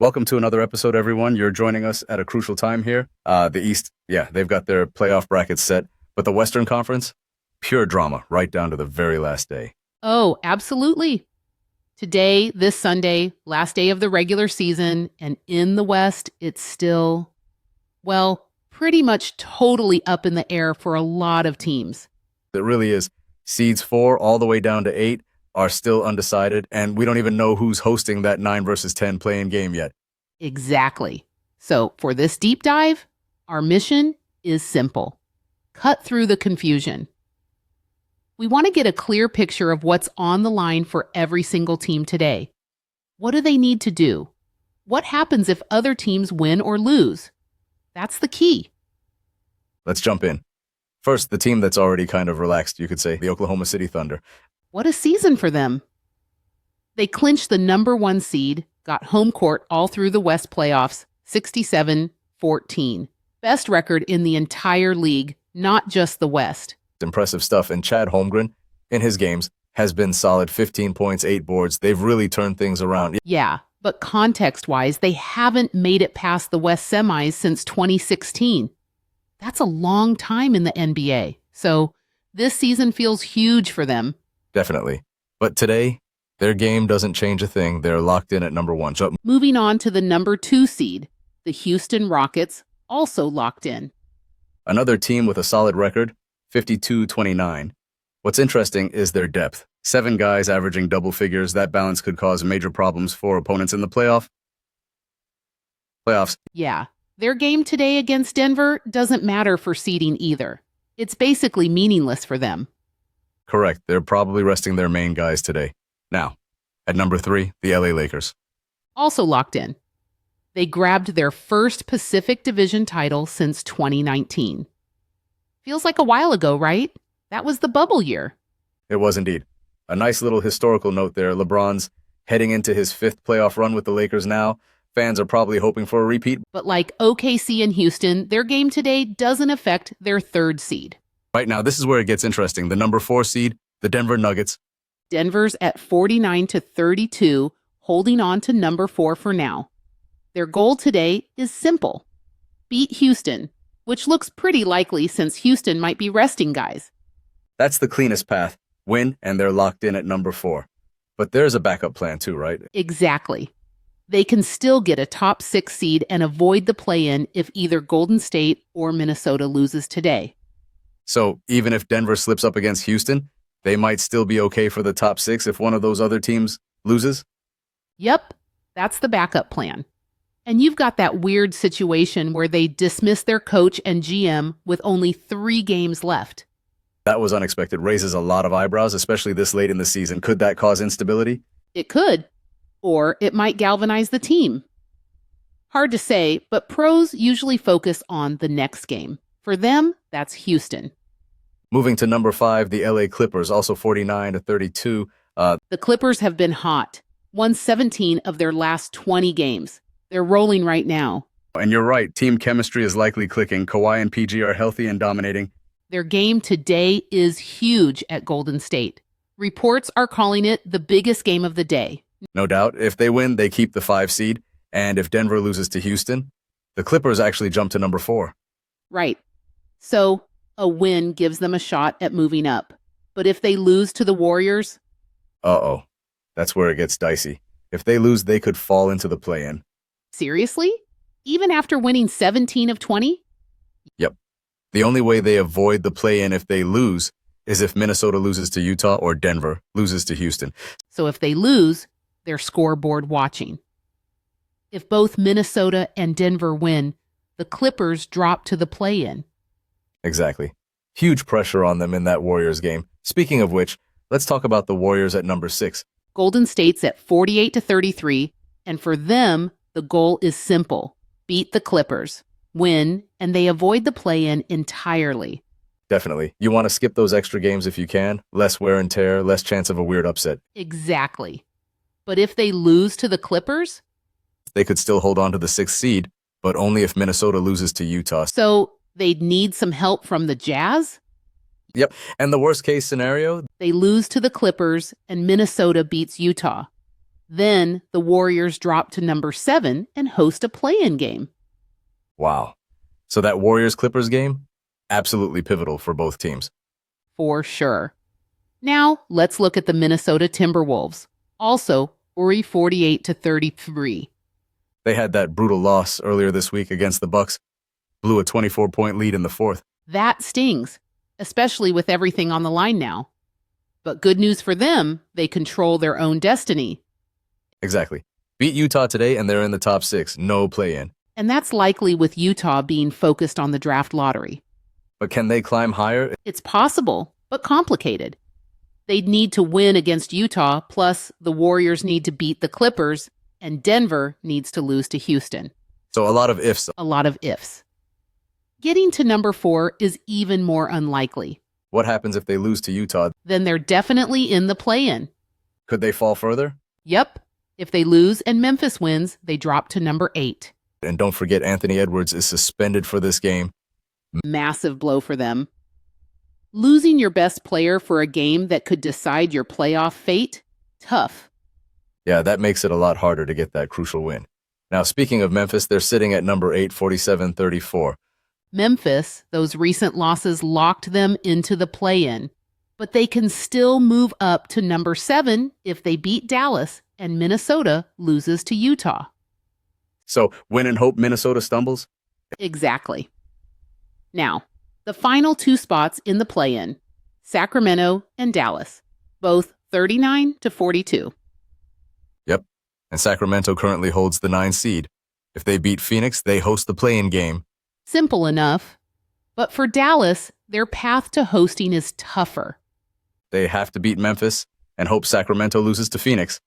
Welcome to another episode, everyone. You're joining us at a crucial time here. The East, they've got their playoff brackets set, but the Western Conference, pure drama right down to the very last day. Oh, absolutely. Today, this Sunday, last day of the regular season, and in the West, it's still, well, pretty much totally up in the air for a lot of teams. It really is. Seeds 4 all the way down to 8 are still undecided, and we don't even know who's hosting that 9 versus 10 play-in game yet. Exactly. So for this deep dive, our mission is simple. Cut through the confusion. We want to get a clear picture of what's on the line for every single team today. What do they need to do? What happens if other teams win or lose? That's the key. Let's jump in. First, the team that's already kind of relaxed, you could say, the Oklahoma City Thunder. What a season for them. They clinched the number 1 seed, got home court all through the West playoffs, 67-14. Best record in the entire league, not just the West. Impressive stuff, and Chad Holmgren, in his games, has been solid. 15 points, 8 boards. They've really turned things around. Yeah, but context-wise, they haven't made it past the West semis since 2016. That's a long time in the NBA. So this season feels huge for them. Definitely. But today, their game doesn't change a thing. They're locked in at number 1. So, moving on to the number 2 seed, the Houston Rockets, also locked in. Another team with a solid record, 52-29. What's interesting is their depth. 7 guys averaging double figures. That balance could cause major problems for opponents in the playoffs. Yeah, their game today against Denver doesn't matter for seeding either. It's basically meaningless for them. Correct. They're probably resting their main guys today. Now, at number 3, the LA Lakers. Also locked in. They grabbed their first Pacific Division title since 2019. Feels like a while ago, right? That was the bubble year. It was indeed. A nice little historical note there. LeBron's heading into his 5th playoff run with the Lakers now. Fans are probably hoping for a repeat. But like OKC and Houston, their game today doesn't affect their 3rd seed. Right now, this is where it gets interesting. The number 4 seed, the Denver Nuggets. Denver's at 49-32, holding on to number 4 for now. Their goal today is simple. Beat Houston, which looks pretty likely since Houston might be resting guys. That's the cleanest path. Win, and they're locked in at number 4. But there's a backup plan too, right? Exactly. They can still get a top 6 seed and avoid the play-in if either Golden State or Minnesota loses today. So even if Denver slips up against Houston, they might still be okay for the top 6 if one of those other teams loses? Yep, that's the backup plan. And you've got that weird situation where they dismiss their coach and GM with only 3 games left. That was unexpected. Raises a lot of eyebrows, especially this late in the season. Could that cause instability? It could. Or it might galvanize the team. Hard to say, but pros usually focus on the next game. For them, that's Houston. Moving to number 5, the LA Clippers, also 49-32. The Clippers have been hot. Won 17 of their last 20 games. They're rolling right now. And you're right, team chemistry is likely clicking. Kawhi and PG are healthy and dominating. Their game today is huge at Golden State. Reports are calling it the biggest game of the day. No doubt. If they win, they keep the 5 seed. And if Denver loses to Houston, the Clippers actually jump to number 4. Right. So a win gives them a shot at moving up. But if they lose to the Warriors? Uh-oh. That's where it gets dicey. If they lose, they could fall into the play-in. Seriously? Even after winning 17 of 20? Yep. The only way they avoid the play-in if they lose is if Minnesota loses to Utah or Denver loses to Houston. So if they lose, they're scoreboard watching. If both Minnesota and Denver win, the Clippers drop to the play-in. Exactly. Huge pressure on them in that Warriors game. Speaking of which, let's talk about the Warriors at number 6. Golden State's at 48-33, and for them, the goal is simple. Beat the Clippers, win, and they avoid the play-in entirely. Definitely. You want to skip those extra games if you can. Less wear and tear, less chance of a weird upset. Exactly. But if they lose to the Clippers? They could still hold on to the 6th seed, but only if Minnesota loses to Utah. So they'd need some help from the Jazz? Yep. And the worst case scenario? They lose to the Clippers and Minnesota beats Utah. Then the Warriors drop to number 7 and host a play-in game. Wow. So that Warriors-Clippers game? Absolutely pivotal for both teams. For sure. Now, let's look at the Minnesota Timberwolves. Also, 48-33. They had that brutal loss earlier this week against the Bucks. Blew a 24-point lead in the fourth. That stings, especially with everything on the line now. But good news for them, they control their own destiny. Exactly. Beat Utah today and they're in the top 6. No play-in. And that's likely with Utah being focused on the draft lottery. But can they climb higher? It's possible, but complicated. They'd need to win against Utah, plus the Warriors need to beat the Clippers, and Denver needs to lose to Houston. So a lot of ifs. A lot of ifs. Getting to number 4 is even more unlikely. What happens if they lose to Utah? Then they're definitely in the play-in. Could they fall further? Yep. If they lose and Memphis wins, they drop to number 8. And don't forget, Anthony Edwards is suspended for this game. Massive blow for them. Losing your best player for a game that could decide your playoff fate? Tough. Yeah, that makes it a lot harder to get that crucial win. Now, speaking of Memphis, they're sitting at number 8, 47-34. Memphis, those recent losses locked them into the play-in, but they can still move up to number 7 if they beat Dallas and Minnesota loses to Utah. So, win and hope Minnesota stumbles? Exactly. Now, the final 2 spots in the play-in, Sacramento and Dallas, both 39-42. Yep. And Sacramento currently holds the 9 seed. If they beat Phoenix, they host the play-in game. Simple enough. But for Dallas, their path to hosting is tougher. They have to beat Memphis and hope Sacramento loses to Phoenix.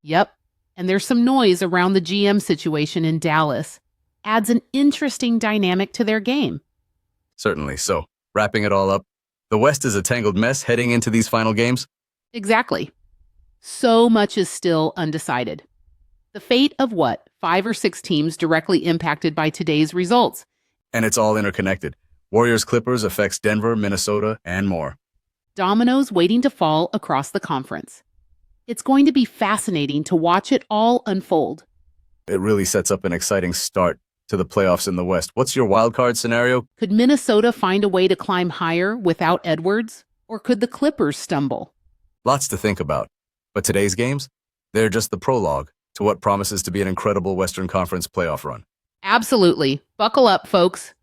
Yep. And there's some noise around the GM situation in Dallas. Adds an interesting dynamic to their game. Certainly. So, wrapping it all up, the West is a tangled mess heading into these final games. Exactly. So much is still undecided. The fate of 5 or 6 teams directly impacted by today's results. And it's all interconnected. Warriors-Clippers affects Denver, Minnesota, and more. Dominoes waiting to fall across the conference. It's going to be fascinating to watch it all unfold. It really sets up an exciting start to the playoffs in the West. What's your wildcard scenario? Could Minnesota find a way to climb higher without Edwards? Or could the Clippers stumble? Lots to think about. But today's games, they're just the prologue to what promises to be an incredible Western Conference playoff run. Absolutely. Buckle up, folks.